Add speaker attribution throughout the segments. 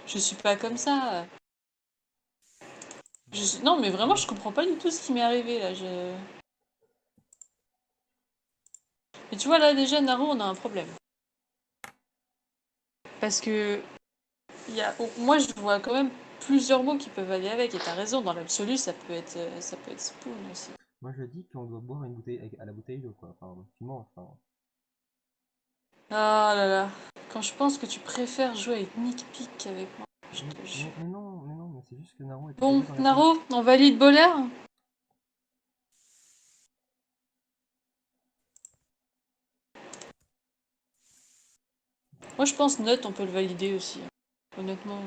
Speaker 1: Je suis pas comme ça. Non, mais vraiment, je comprends pas du tout ce qui m'est arrivé là. Mais tu vois, là, déjà, Naro, on a un problème. Parce que moi, je vois quand même plusieurs mots qui peuvent aller avec. Et t'as raison, dans l'absolu, ça peut être Spoon aussi.
Speaker 2: Moi je dis qu'on doit boire une bouteille à la bouteille d'eau quoi. Enfin, tu manges. Enfin.
Speaker 1: Ah là là. Quand je pense que tu préfères jouer avec Nick Pick qu'avec moi, je te jure.
Speaker 2: Mais c'est juste que Naro était
Speaker 1: Bon,
Speaker 2: déjà dans la pièce.
Speaker 1: Naro, on valide Bolaire? Moi, je pense Nut, on peut le valider aussi. Honnêtement.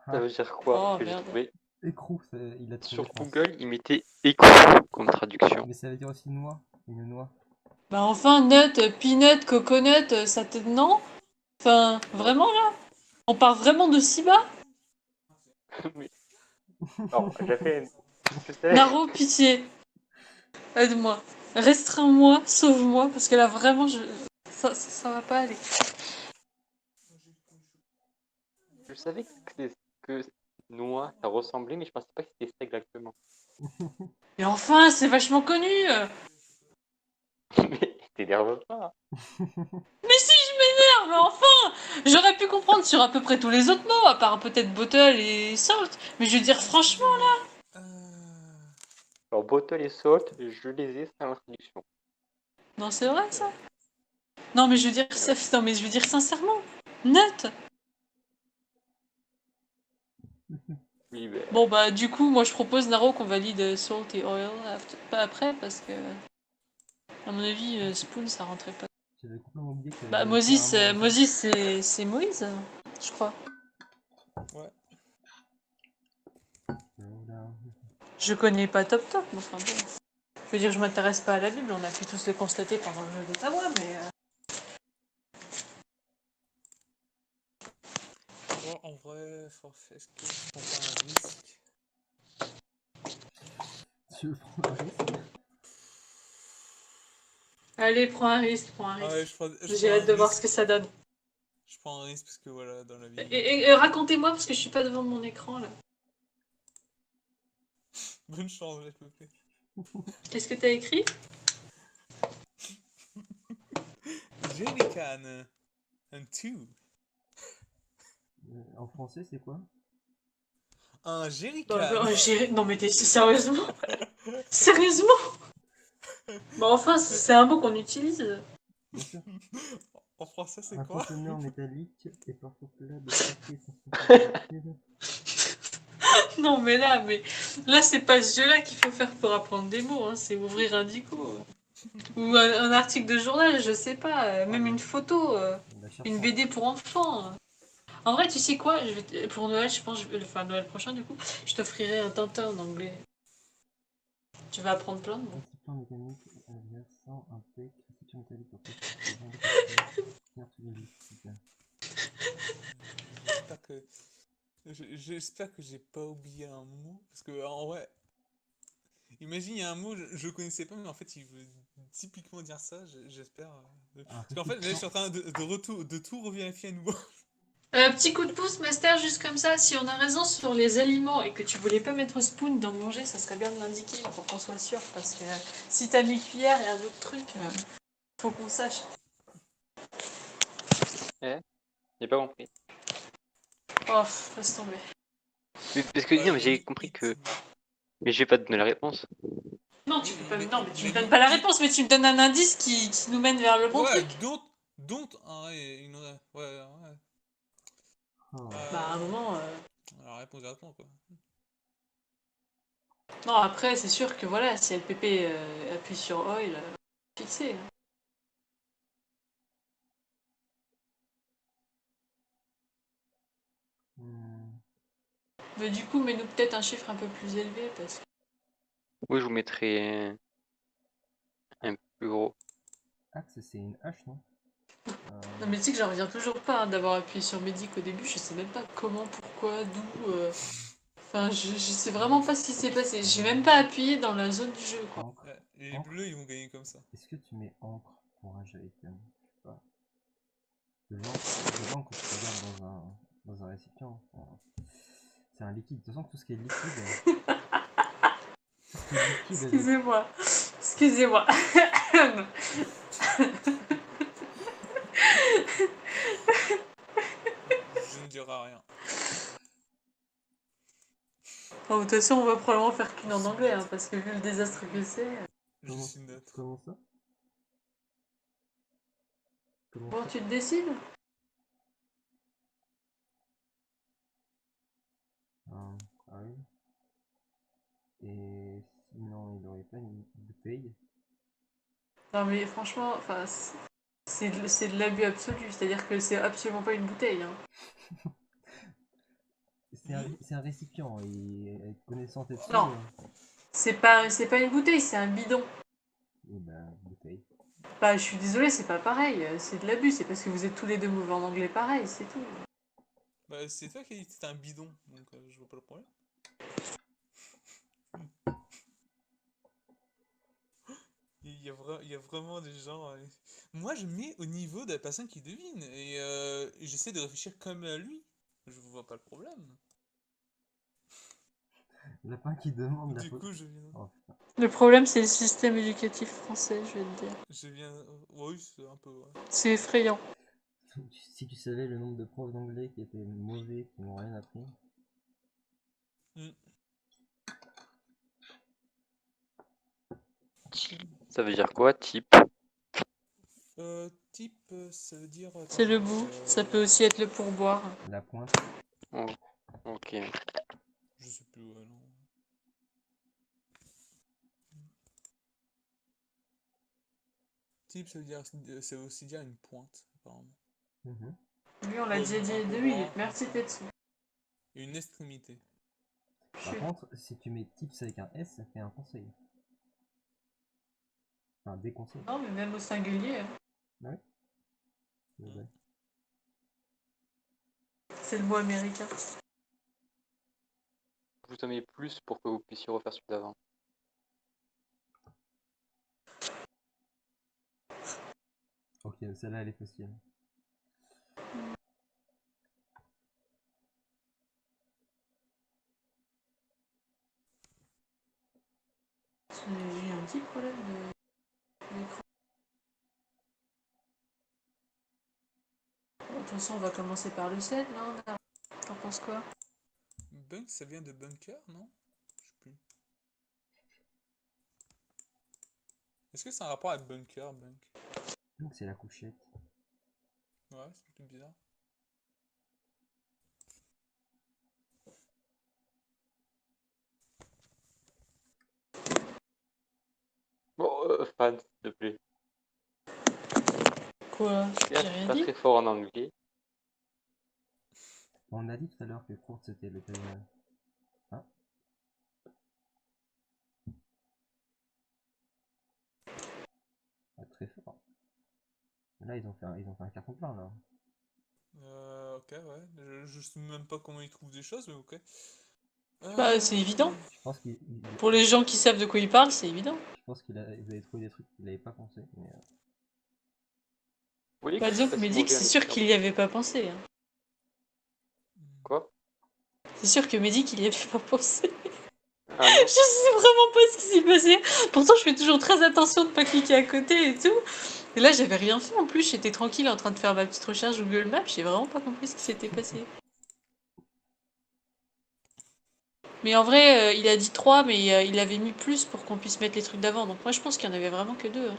Speaker 3: Ça
Speaker 2: Ah,
Speaker 3: veut dire quoi?
Speaker 1: Oh
Speaker 3: Que j'ai
Speaker 1: merde.
Speaker 3: trouvé
Speaker 2: écrou, il a trouvé,
Speaker 3: sur
Speaker 2: je pense.
Speaker 3: Google, il mettait écho comme traduction.
Speaker 2: Mais ça veut dire aussi noix, une noix.
Speaker 1: Bah enfin, Nut, Peanut, Coconut, ça te... Non? Enfin,
Speaker 3: Non.
Speaker 1: vraiment là? On part vraiment de si bas?
Speaker 3: Mais... Alors, j'ai fait une test.
Speaker 1: Naro, pitié, aide-moi. Restreins-moi, sauve-moi, parce que là vraiment, ça va pas aller.
Speaker 3: Je savais que noix, ça ressemblait, mais je pensais pas que c'était ça exactement.
Speaker 1: Mais enfin, c'est vachement connu!
Speaker 3: Mais t'énerve pas.
Speaker 1: Mais si, je m'énerve, mais enfin! J'aurais pu comprendre sur à peu près tous les autres mots, à part peut-être bottle et salt. Mais je veux dire, franchement,
Speaker 3: Alors, bottle et salt, je les ai sans traduction.
Speaker 1: non, c'est vrai ça? Non, mais je veux dire,
Speaker 3: Ouais.
Speaker 1: non, mais je veux dire sincèrement, Nut!
Speaker 3: Oui, ben,
Speaker 1: Bon bah du coup moi je propose Naro qu'on valide Salt et Oil pas après parce que à mon avis Spoon ça rentrait pas.
Speaker 2: J'avais complètement oublié qu'il y avait
Speaker 1: Bah
Speaker 2: déjà un
Speaker 1: Moses,
Speaker 2: mot avant.
Speaker 1: Moses c'est Moïse je crois.
Speaker 4: Ouais.
Speaker 2: Voilà.
Speaker 1: Je connais pas Top Top mais enfin bon. Je veux dire je m'intéresse pas à la Bible, on a pu tous le constater pendant le jeu d'Ottawa mais
Speaker 4: Moi, en vrai, forfait, est-ce que je prends pas un risque?
Speaker 2: Tu veux prendre un risque?
Speaker 1: allez prends un risque, prends un
Speaker 4: Ah ouais,
Speaker 1: risque.
Speaker 4: je
Speaker 1: J'ai
Speaker 4: prends
Speaker 1: hâte
Speaker 4: un
Speaker 1: de voir ce que
Speaker 4: risque.
Speaker 1: ça donne.
Speaker 4: Je prends un risque parce que voilà, dans la vie.
Speaker 1: Et racontez-moi parce que je suis pas devant mon écran là.
Speaker 4: Bonne chance, s'il vous plaît.
Speaker 1: Qu'est-ce que t'as écrit?
Speaker 4: Jerrycan and two.
Speaker 2: En français, c'est quoi?
Speaker 4: Un
Speaker 1: Bah,
Speaker 4: jerrycan.
Speaker 1: non mais sérieusement? Sérieusement? Bah enfin c'est un mot qu'on utilise.
Speaker 2: Bien sûr.
Speaker 4: En français, c'est
Speaker 2: Un
Speaker 4: quoi?
Speaker 2: conteneur métallique et parfois plat de papier sans.
Speaker 1: Non, mais là, c'est pas ce jeu-là qu'il faut faire pour apprendre des mots, hein, c'est ouvrir un dico. Ou un article de journal, je sais pas, même une photo,
Speaker 2: Bah, cherche
Speaker 1: une
Speaker 2: pas.
Speaker 1: BD pour enfants. En vrai, tu sais quoi, pour Noël, je pense, enfin Noël prochain du coup, je t'offrirai un Tintin en anglais. Tu vas apprendre plein de mots.
Speaker 2: Récipient mécanique versant un PEC, récipient métallique pour précipiter de papier, carte de liquide.
Speaker 4: J'espère que. J'espère que j'ai pas oublié un mot. Parce que, en vrai, imagine, il y a un mot, je connaissais pas, mais en fait, il veut typiquement dire ça, j'espère.
Speaker 2: Un
Speaker 4: Parce qu'en fait, là, je
Speaker 2: récipient.
Speaker 4: suis en train de tout revérifier à nouveau.
Speaker 1: Petit coup de pouce, Master, juste comme ça, si on a raison sur les aliments et que tu voulais pas mettre spoon dans manger, ça serait bien de l'indiquer pour qu'on soit sûr, parce que si t'as mis cuillère et un autre truc, faut qu'on sache.
Speaker 3: eh, j'ai pas compris.
Speaker 1: Oh, laisse tomber.
Speaker 3: Mais parce que non, mais j'ai compris que. Mais je vais pas te donner la réponse.
Speaker 1: Non, tu
Speaker 4: Oui,
Speaker 1: peux pas. Non, mais tu me
Speaker 4: mais
Speaker 1: donnes pas la réponse, mais tu me donnes un indice qui nous mène vers le bon
Speaker 4: ouais,
Speaker 1: truc.
Speaker 4: une ouais, ouais.
Speaker 2: Oh.
Speaker 1: Bah, à un moment.
Speaker 4: La réponse directement, quoi.
Speaker 1: Non, après, c'est sûr que voilà, si LPP appuie sur oil, fixé.
Speaker 2: Hmm.
Speaker 1: Mais du coup, mets-nous peut-être un chiffre un peu plus élevé, parce que.
Speaker 3: Oui, je vous mettrai un plus gros.
Speaker 2: Axe, c'est une hache, non?
Speaker 1: Non, mais tu sais que j'en reviens toujours pas hein, d'avoir appuyé sur Medic au début, je sais même pas comment, pourquoi, d'où. Enfin, je sais vraiment pas ce qui s'est passé. J'ai même pas appuyé dans la zone du jeu, quoi.
Speaker 2: Encre.
Speaker 4: Les
Speaker 2: Encre.
Speaker 4: bleus, ils vont gagner comme ça.
Speaker 2: Est-ce que tu mets encre pour un jet item? Je sais pas. Le blanc, quand tu regardes dans un récipient, c'est un liquide. De toute façon, tout ce qui est liquide, tout ce qui est liquide,
Speaker 1: Excusez-moi. Excusez-moi.
Speaker 4: Je ne dirai rien.
Speaker 1: Bon, de toute façon, on va probablement faire qu'une en anglais, hein, parce que vu le désastre que c'est.
Speaker 4: Je suis neutre.
Speaker 2: comment ça? Comment
Speaker 1: Bon,
Speaker 2: ça?
Speaker 1: tu te décides?
Speaker 2: Ah, ah oui. Et sinon, il aurait pas une bouteille.
Speaker 1: Non, mais franchement, enfin, c'est de l'abus absolu. C'est-à-dire que c'est absolument pas une bouteille. Hein.
Speaker 2: C'est un récipient, et avec connaissance là-dessus,
Speaker 1: Non, c'est pas une bouteille, c'est un bidon.
Speaker 2: et ben, bouteille.
Speaker 1: Bah, je suis désolée, c'est pas pareil. C'est de l'abus. C'est parce que vous êtes tous les deux mauvais en anglais pareil, c'est tout.
Speaker 4: Bah, c'est toi qui as dit que c'était un bidon, donc je vois pas le problème. Il y a vraiment des gens. Moi, je mets au niveau de la personne qui devine et j'essaie de réfléchir comme lui. Je vois pas le problème.
Speaker 2: Lapin qui demande la
Speaker 4: Du
Speaker 2: faute.
Speaker 4: coup, je viens.
Speaker 2: Oh putain.
Speaker 1: Le problème, c'est le système éducatif français, je vais te dire.
Speaker 4: Je viens. Oui, c'est un peu. Ouais.
Speaker 1: C'est effrayant.
Speaker 2: Si tu savais le nombre de profs d'anglais qui étaient mauvais, qui n'ont rien appris.
Speaker 4: Hmm.
Speaker 3: Ça veut dire quoi, type?
Speaker 4: Type, ça veut dire.
Speaker 1: C'est le
Speaker 4: Attends,
Speaker 1: bout. Ça peut aussi être le pourboire.
Speaker 2: La pointe.
Speaker 3: Oh, ok.
Speaker 4: je sais plus, ouais, non. Type, ça veut aussi dire une pointe, apparemment.
Speaker 2: Mhm.
Speaker 1: Lui, on l'a
Speaker 4: Ouais,
Speaker 1: déjà dit il y a
Speaker 4: un
Speaker 1: 2
Speaker 4: pourboire,
Speaker 1: minutes. Merci Tetsu.
Speaker 4: et une extrémité.
Speaker 2: Par contre, si tu mets tips avec un S, ça fait un conseil. Enfin, des conseils.
Speaker 1: Non, mais même au singulier, hein.
Speaker 2: Ouais.
Speaker 4: Mm.
Speaker 2: Ouais.
Speaker 1: C'est le mot américain.
Speaker 3: Je vous en mets plus pour que vous puissiez refaire celui d'avant.
Speaker 2: Ok, celle-là, elle est facile.
Speaker 1: J'ai eu un petit problème d'écran. Bon, de toute façon, on va commencer par le 7, là. T'en penses quoi?
Speaker 4: Bunk, ça vient de bunker, non? Je sais plus. Est-ce que c'est un rapport avec bunker, bunk?
Speaker 2: Donc, c'est la couchette.
Speaker 4: Ouais, c'est plus bizarre.
Speaker 3: Bon, Fan, s'il te plaît.
Speaker 1: Quoi?
Speaker 3: Là,
Speaker 1: J'ai
Speaker 3: t'es
Speaker 1: rien
Speaker 3: pas
Speaker 1: dit?
Speaker 3: très fort en anglais.
Speaker 2: On a dit tout à l'heure que courte, c'était le terminal. Hein? Pas très fort. Là, ils ont fait un carton plein, là.
Speaker 4: Ok, ouais. Je sais même pas comment ils trouvent des choses, mais ok.
Speaker 1: Bah, c'est évident.
Speaker 2: Je pense qu'il
Speaker 1: Pour les gens qui savent de quoi ils parlent, c'est évident.
Speaker 2: vous avez trouvé des trucs qu'il n'avait pas pensé. Mais,
Speaker 3: Vous voyez que
Speaker 1: Bah,
Speaker 3: je suis
Speaker 1: disons
Speaker 3: pas
Speaker 1: que
Speaker 3: si
Speaker 1: Médic,
Speaker 3: mauvais en
Speaker 1: c'est sûr
Speaker 3: écriture.
Speaker 1: qu'il y avait pas pensé. Hein.
Speaker 3: Quoi?
Speaker 1: C'est sûr que Médic, il y avait pas pensé.
Speaker 3: Ah
Speaker 1: Je
Speaker 3: non?
Speaker 1: sais vraiment pas ce qui s'est passé. Pourtant, je fais toujours très attention de pas cliquer à côté et tout. Et là, j'avais rien fait en plus. J'étais tranquille en train de faire ma petite recherche Google Maps. J'ai vraiment pas compris ce qui s'était passé. Mais en vrai, il a dit 3, mais il avait mis plus pour qu'on puisse mettre les trucs d'avant. Donc moi, je pense qu'il y en avait vraiment que 2. Hein.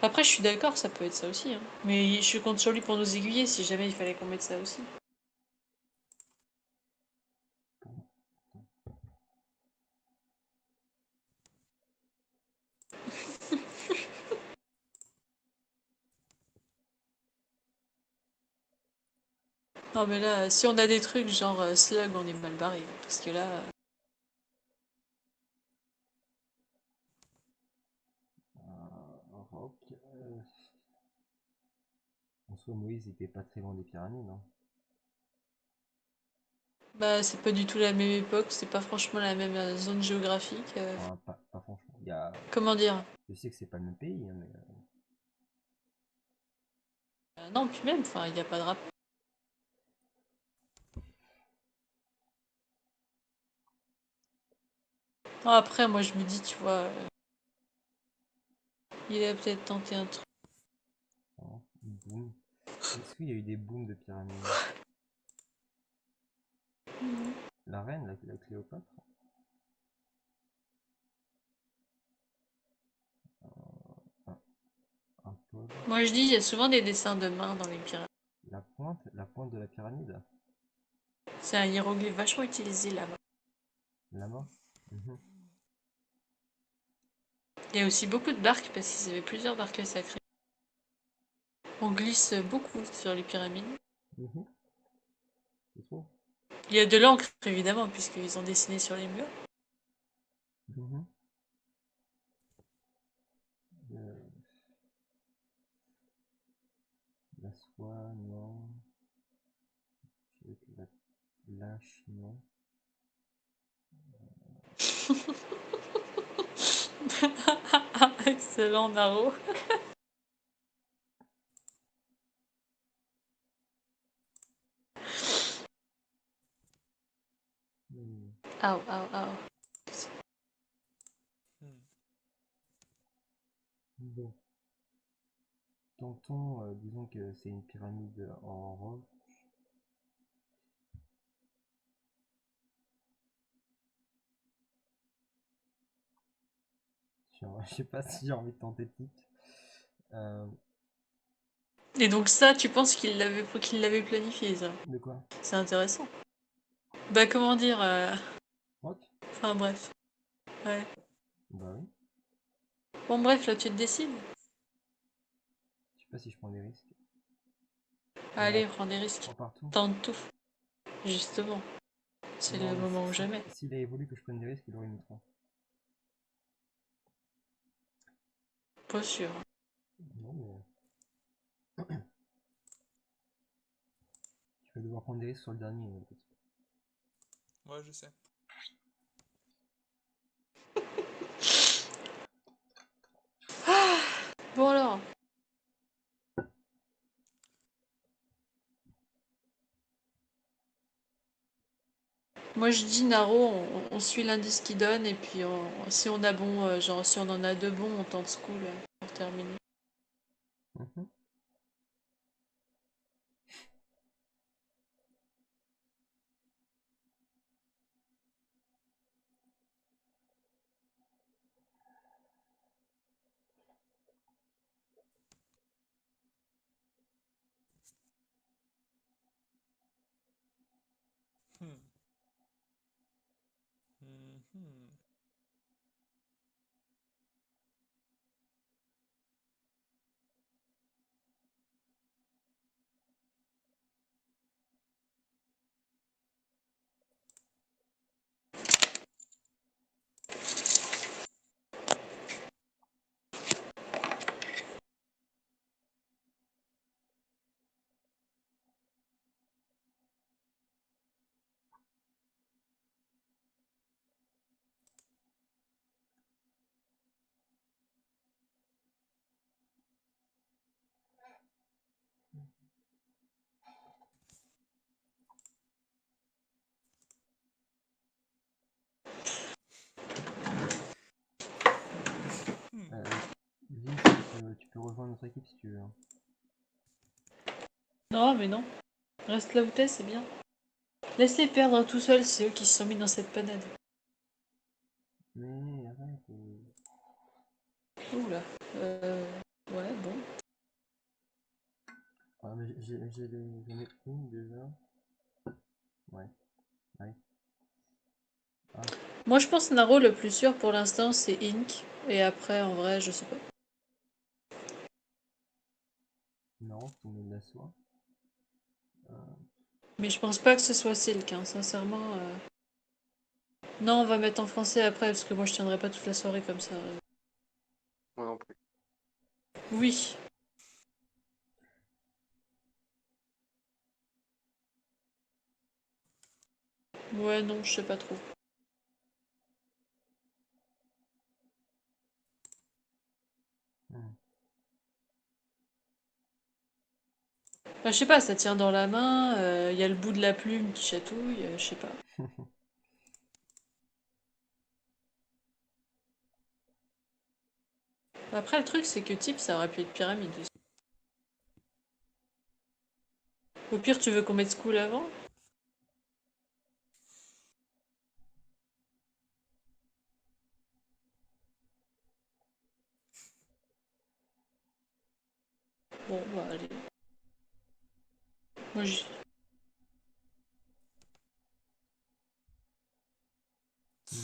Speaker 1: Après, je suis d'accord, ça peut être ça aussi. Hein. Mais je compte sur lui pour nous aiguiller si jamais il fallait qu'on mette ça aussi. Non, mais là, si on a des trucs genre slug, on est mal barré. Parce que là.
Speaker 2: rock. En soi, Moïse était pas très loin des pyramides. Hein.
Speaker 1: Bah, c'est pas du tout la même époque, c'est pas franchement la même zone géographique.
Speaker 2: Enfin, pas franchement. Il y a...
Speaker 1: Comment dire?
Speaker 2: Je sais que c'est pas le même pays, hein, mais
Speaker 1: Non, puis même, enfin, il n'y a pas de rapport. Non, après, moi, je me dis, tu vois, il a peut-être tenté un truc.
Speaker 2: Oh, boum. Est-ce qu'il y a eu des booms de pyramides? La reine, la Cléopâtre? Un, un pôle.
Speaker 1: Moi, je dis, il y a souvent des dessins de mains dans les pyramides.
Speaker 2: La pointe de la pyramide?
Speaker 1: C'est un hiéroglyphe vachement utilisé là-bas.
Speaker 2: La main? Mhm.
Speaker 1: Il y a aussi beaucoup de barques parce qu'ils avaient plusieurs barques sacrées. On glisse beaucoup sur les pyramides.
Speaker 2: Mhm. C'est trop.
Speaker 1: Il y a de l'encre, évidemment, puisqu'ils ont dessiné sur les murs.
Speaker 2: Mhm. Euh, la soie, non. Avec la lâche, non.
Speaker 1: Excellent, Naro.
Speaker 2: Hmm.
Speaker 1: Au, au, au.
Speaker 4: Hmm.
Speaker 2: Bon. Tentons, disons que c'est une pyramide en roc. Je sais pas si j'ai envie de tenter tic.
Speaker 1: Et donc ça, tu penses qu'il l'avait planifié, ça?
Speaker 2: De quoi?
Speaker 1: C'est intéressant. Bah comment dire
Speaker 2: Roc?
Speaker 1: Enfin bref. Ouais.
Speaker 2: Bah oui.
Speaker 1: Bon bref, là tu te décides.
Speaker 2: Je sais pas si je prends des risques.
Speaker 1: Allez, prends des
Speaker 2: Je
Speaker 1: risques.
Speaker 2: prends partout.
Speaker 1: Tente tout. Justement. C'est
Speaker 2: Non,
Speaker 1: le
Speaker 2: mais
Speaker 1: moment ou jamais.
Speaker 2: s'il a évolué que je prenne des risques, il aurait une 3.
Speaker 1: Pas sûr.
Speaker 2: Non, mais tu vas devoir prendre des risques sur le dernier, peut-être.
Speaker 4: Ouais, je sais.
Speaker 1: Bon alors. Moi je dis Naro, on suit l'indice qu'il donne et puis si on a bon, genre si on en a deux bons, on tente school pour terminer.
Speaker 2: Mhm.
Speaker 4: Hmm. Mhm. Hmm.
Speaker 2: Vince, tu peux rejoindre notre équipe si tu veux, hein.
Speaker 1: Non mais non. Reste là où t'es, c'est bien. Laisse-les perdre tout seuls, c'est eux qui se sont mis dans cette panade.
Speaker 2: Mais arrête.
Speaker 1: Oula. Ouais, bon.
Speaker 2: Ah, mais j'en ai une déjà. Ouais, ouais. Ah,
Speaker 1: Moi je pense Naro le plus sûr pour l'instant c'est Ink. Et après en vrai je sais pas.
Speaker 2: non, on met de la soie. Euh,
Speaker 1: Mais je pense pas que ce soit Silk, hein, sincèrement. Non, on va mettre en français après parce que moi je tiendrai pas toute la soirée comme ça.
Speaker 3: Moi non plus.
Speaker 1: Oui. Ouais, non, je sais pas trop.
Speaker 2: hmm.
Speaker 1: Bah, je sais pas, ça tient dans la main, il y a le bout de la plume qui chatouille, je sais pas. Après, le truc, c'est que type, ça aurait pu être pyramide aussi. Au pire, tu veux qu'on mette school avant? Bon, bah allez. Moi,
Speaker 2: Hmm.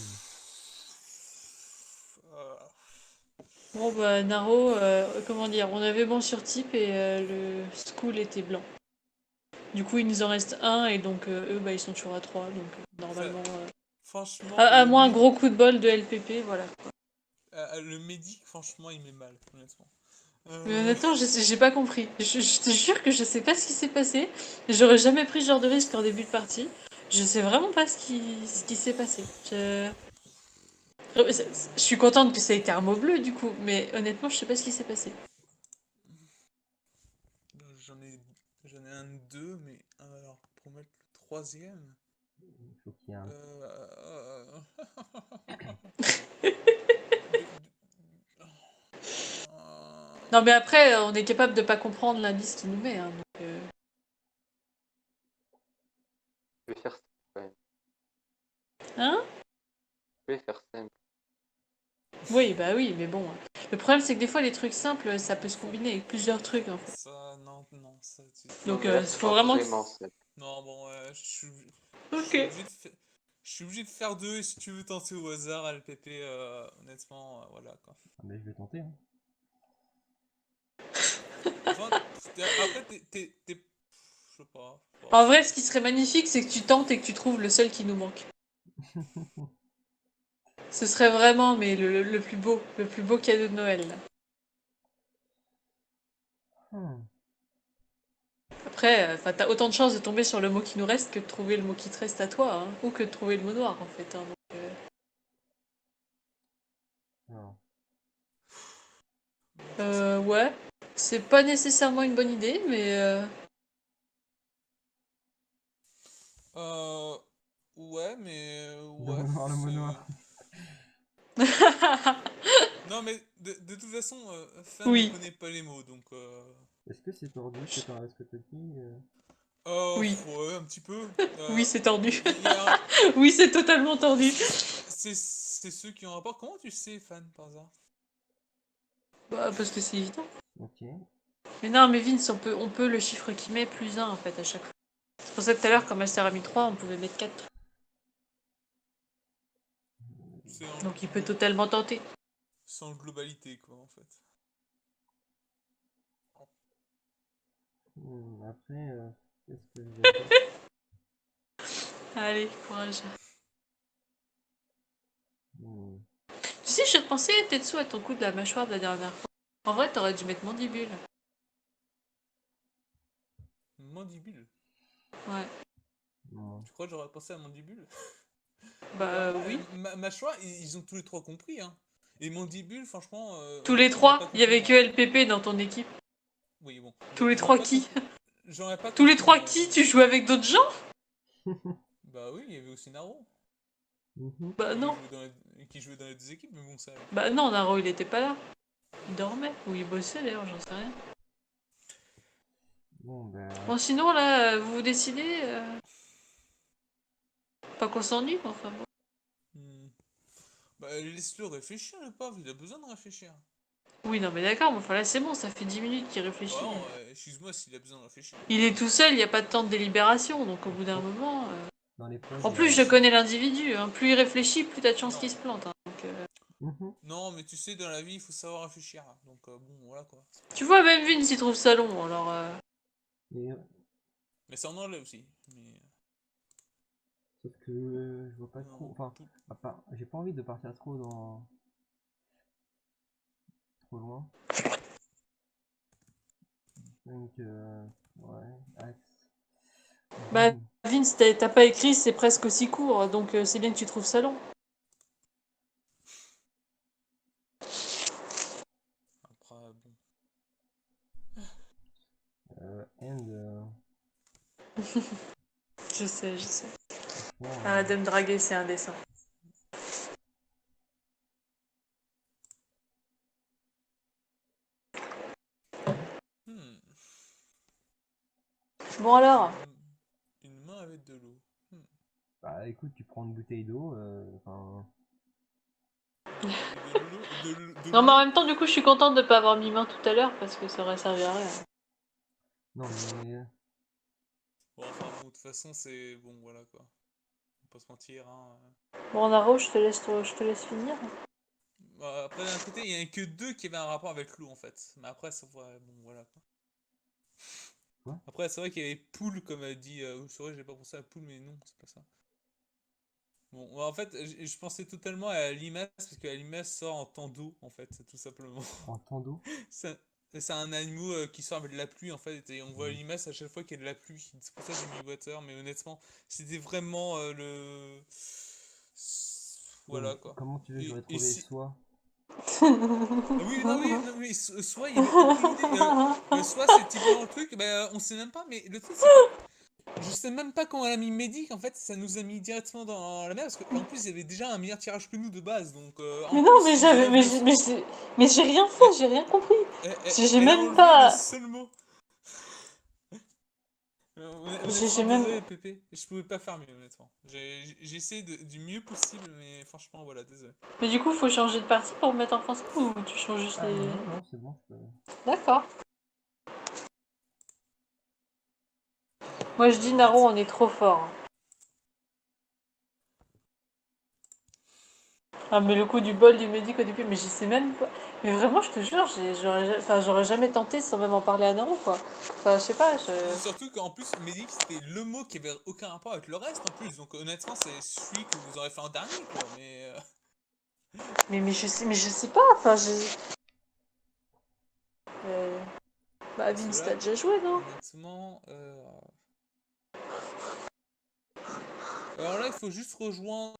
Speaker 4: Ah.
Speaker 1: Bon, bah Naro, comment dire, on avait bon sur type et le school était blanc. Du coup, il nous en reste un et donc eux, bah ils sont toujours à 3, donc
Speaker 4: Enfin,
Speaker 1: normalement.
Speaker 4: franchement,
Speaker 1: À moins un gros coup de bol de LPP, voilà.
Speaker 4: le médic, franchement, il met mal, honnêtement.
Speaker 1: Mais
Speaker 4: Euh,
Speaker 1: honnêtement, j'ai pas compris. Je te jure que je sais pas ce qui s'est passé. J'aurais jamais pris ce genre de risque en début de partie. Je sais vraiment pas ce qui s'est passé. Je suis contente que ça ait été un mot bleu du coup, mais honnêtement, je sais pas ce qui s'est passé.
Speaker 4: J'en ai, j'en ai un deux, mais alors pour mettre le troisième.
Speaker 2: Il faut qu'il y ait un.
Speaker 4: Euh,
Speaker 1: Non, mais après, on est capable de pas comprendre l'indice qu'il nous met. Hein, donc,
Speaker 3: Je vais faire simple quand même.
Speaker 1: Hein?
Speaker 3: Je vais faire simple.
Speaker 1: Oui, bah oui, mais bon. Le problème, c'est que des fois, les trucs simples, ça peut se combiner avec plusieurs trucs en fait.
Speaker 4: Ça, non, non, ça,
Speaker 3: Non,
Speaker 1: Donc,
Speaker 3: mais là, c'est
Speaker 1: faut
Speaker 3: pas
Speaker 1: vraiment.
Speaker 3: vraiment simple.
Speaker 4: non, bon, je
Speaker 1: Ok.
Speaker 4: suis obligé de faire. Je suis obligé de faire deux et si tu veux tenter au hasard, LPP, honnêtement, voilà quoi.
Speaker 2: Ah, mais je vais tenter, hein.
Speaker 4: Enfin, après, je sais pas. Bon,
Speaker 1: En vrai, ce qui serait magnifique, c'est que tu tentes et que tu trouves le seul qui nous manque. Ce serait vraiment, mais le plus beau cadeau de Noël. Là.
Speaker 2: Hmm.
Speaker 1: Après, t'as autant de chances de tomber sur le mot qui nous reste que de trouver le mot qui te reste à toi, hein, ou que de trouver le mot noir en fait. Hein, donc,
Speaker 2: Alors,
Speaker 4: bon, enfin, c'est-
Speaker 1: ouais, c'est pas nécessairement une bonne idée, mais
Speaker 4: Euh, ouais, mais
Speaker 2: le
Speaker 4: ouais,
Speaker 2: mot noir, le mot
Speaker 4: c'est.
Speaker 2: noir.
Speaker 4: Non, mais de toute façon, Fan ne
Speaker 1: oui,
Speaker 4: connaît pas les mots, donc.
Speaker 2: Est-ce que c'est tordu ce que t'as dit?
Speaker 1: oui,
Speaker 4: Ouais, un petit peu.
Speaker 1: oui, c'est tordu.
Speaker 4: Il y a,
Speaker 1: Oui, c'est totalement tordu.
Speaker 4: c'est ceux qui ont un rapport. Comment tu sais, Fan, par hasard?
Speaker 1: Bah, parce que c'est évident.
Speaker 2: Ok.
Speaker 1: Mais non, mais Vince, on peut le chiffre qui met plus un en fait à chaque fois. C'est pour ça que tout à l'heure, quand Master a mis 3, on pouvait mettre 4.
Speaker 4: C'est
Speaker 1: Donc il peut totalement tenter.
Speaker 4: c'est en globalité, quoi, en fait.
Speaker 2: Après, qu'est-ce que je vais dire?
Speaker 1: Allez, courage.
Speaker 2: Hmm.
Speaker 1: Tu sais, je repensais Tetsu à ton coup de la mâchoire de la dernière fois. En vrai, t'aurais dû mettre mandibule.
Speaker 4: Mandibule.
Speaker 1: Ouais.
Speaker 2: Non.
Speaker 4: Tu crois que j'aurais pensé à mandibule?
Speaker 1: Bah oui.
Speaker 4: Mâchoire, ils ont tous les trois compris, hein. Et mandibule, franchement,
Speaker 1: Tous les
Speaker 4: honnêtement, j'aurais pas
Speaker 1: trois, il y
Speaker 4: compris
Speaker 1: avait que
Speaker 4: moi.
Speaker 1: LPP dans ton équipe.
Speaker 4: Oui, bon.
Speaker 1: Tous les trois qui?
Speaker 4: J'aurais pas
Speaker 1: Tous les
Speaker 4: compris
Speaker 1: trois
Speaker 4: moi.
Speaker 1: qui? Tu joues avec d'autres gens?
Speaker 4: Bah oui, il y avait aussi Naro.
Speaker 2: Mhm.
Speaker 1: Bah non.
Speaker 4: Qui jouait dans les deux équipes, mais bon, ça.
Speaker 1: Bah non, Naro, il était pas là. Il dormait. Ou il bossait d'ailleurs, j'en sais rien.
Speaker 2: Bon, ben.
Speaker 1: Bon, sinon, là, vous vous décidez pas qu'on s'ennuie, mais enfin bon.
Speaker 4: Hmm. Bah laisse-le réfléchir, le pauvre, il a besoin de réfléchir.
Speaker 1: Oui, non, mais d'accord, mais enfin là, c'est bon, ça fait 10 minutes qu'il
Speaker 4: Bah
Speaker 1: réfléchit.
Speaker 4: non, excuse-moi s'il a besoin de réfléchir.
Speaker 1: Il est tout seul, il n'y a pas de temps de délibération, donc au
Speaker 2: Bon,
Speaker 1: bout d'un moment.
Speaker 2: dans les pauses,
Speaker 1: En
Speaker 2: il y
Speaker 1: plus,
Speaker 2: a.
Speaker 1: je connais l'individu, hein. Plus il réfléchit, plus t'as de chances
Speaker 4: Non.
Speaker 1: qu'il se plante. Hein. Donc,
Speaker 2: Mhm.
Speaker 4: Non, mais tu sais, dans la vie, il faut savoir réfléchir. Donc bon, voilà quoi.
Speaker 1: Tu vois, même Vince, il trouve ça long, alors.
Speaker 2: Et,
Speaker 4: Mais ça en enlève aussi. Mais
Speaker 2: sauf que je vois pas trop.
Speaker 4: non,
Speaker 2: Enfin, j'ai pas envie de partir trop loin. Donc, ouais, axe.
Speaker 1: Bah,
Speaker 2: Vin.
Speaker 1: Vince, t'as pas écrit, c'est presque aussi court, donc c'est bien que tu trouves ça long.
Speaker 4: après, bon.
Speaker 2: End.
Speaker 1: Je sais, je sais.
Speaker 2: Franchement,
Speaker 1: Arrête de me draguer, c'est indécent.
Speaker 4: Hmm.
Speaker 1: Bon alors,
Speaker 4: Une main avec de l'eau. Hmm.
Speaker 2: bah écoute, tu prends une bouteille d'eau, enfin...
Speaker 4: De l'eau, de
Speaker 1: non mais en
Speaker 4: l'eau.
Speaker 1: même temps du coup je suis contente de pas avoir mis main tout à l'heure parce que ça aurait servi à rien.
Speaker 2: Non mais...
Speaker 4: Bon, enfin bon, de toute façon, c'est bon, voilà quoi. On peut pas se mentir, hein.
Speaker 1: Bon Naro, je te laisse finir.
Speaker 4: Bah, après, d'un côté, il y en a que deux qui avaient un rapport avec l'eau en fait. Mais après, ça, bon, voilà quoi.
Speaker 2: Quoi?
Speaker 4: Après, c'est vrai qu'il y avait poule, comme a dit. C'est vrai, j'ai pas pensé à poule, mais non, c'est pas ça. Bon, en fait, je pensais totalement à la limace, parce que la limace sort en temps d'eau, en fait, tout simplement.
Speaker 2: En temps d'eau?
Speaker 4: C'est c'est un animal qui sort avec de la pluie, en fait, et on voit la limace à chaque fois qu'il y a de la pluie. C'est pour ça que j'ai mis water, mais honnêtement, c'était vraiment le.
Speaker 2: Ouais, mais
Speaker 4: Voilà, quoi.
Speaker 2: comment tu veux que j'aurais
Speaker 4: Et
Speaker 2: trouvé
Speaker 4: si.
Speaker 2: soi?
Speaker 4: Ah oui, non, oui, non, mais soit il y avait aucune idée. Soit c'est typiquement le truc, bah, on sait même pas, mais le truc, c'est que. Je sais même pas quand elle a mis Medic, en fait, ça nous a mis directement dans la merde, parce qu'en plus, il y avait déjà un meilleur tirage que nous de base, donc en
Speaker 1: Mais non,
Speaker 4: plus,
Speaker 1: mais
Speaker 4: ils
Speaker 1: j'avais,
Speaker 4: enlèvent le.
Speaker 1: mais j'ai rien fait,
Speaker 4: Elle,
Speaker 1: j'ai rien compris. J'ai
Speaker 4: elle a
Speaker 1: même
Speaker 4: enlevé le
Speaker 1: pas,
Speaker 4: seul mot.
Speaker 1: j'ai
Speaker 4: Honnêtement,
Speaker 1: même,
Speaker 4: désolé, Pépé, je pouvais pas faire mieux, honnêtement. J'ai essayé du mieux possible, mais franchement, voilà, désolé.
Speaker 1: mais du coup faut changer de partie pour me mettre en français ou tu changes juste
Speaker 2: Ah
Speaker 1: les.
Speaker 2: non, non, non, c'est bon, je peux...
Speaker 1: D'accord. Moi je dis Naro,
Speaker 4: Mehdi.
Speaker 1: on est trop fort. Ah mais le coup du bol du médic au début, mais j'y sais même pas. Mais vraiment, je te jure, j'aurais jamais tenté sans même en parler à Naro quoi. Enfin, je sais pas,
Speaker 4: Surtout qu'en plus, Medic, c'était le mot qui avait aucun rapport avec le reste en plus, donc honnêtement, c'est celui que vous aurez fait en dernier, quoi, mais.
Speaker 1: mais je sais pas. Enfin, euh, bah
Speaker 4: Parce que
Speaker 1: Vince, t'as
Speaker 4: là,
Speaker 1: déjà joué non?
Speaker 4: honnêtement. Alors là, il faut juste rejoindre.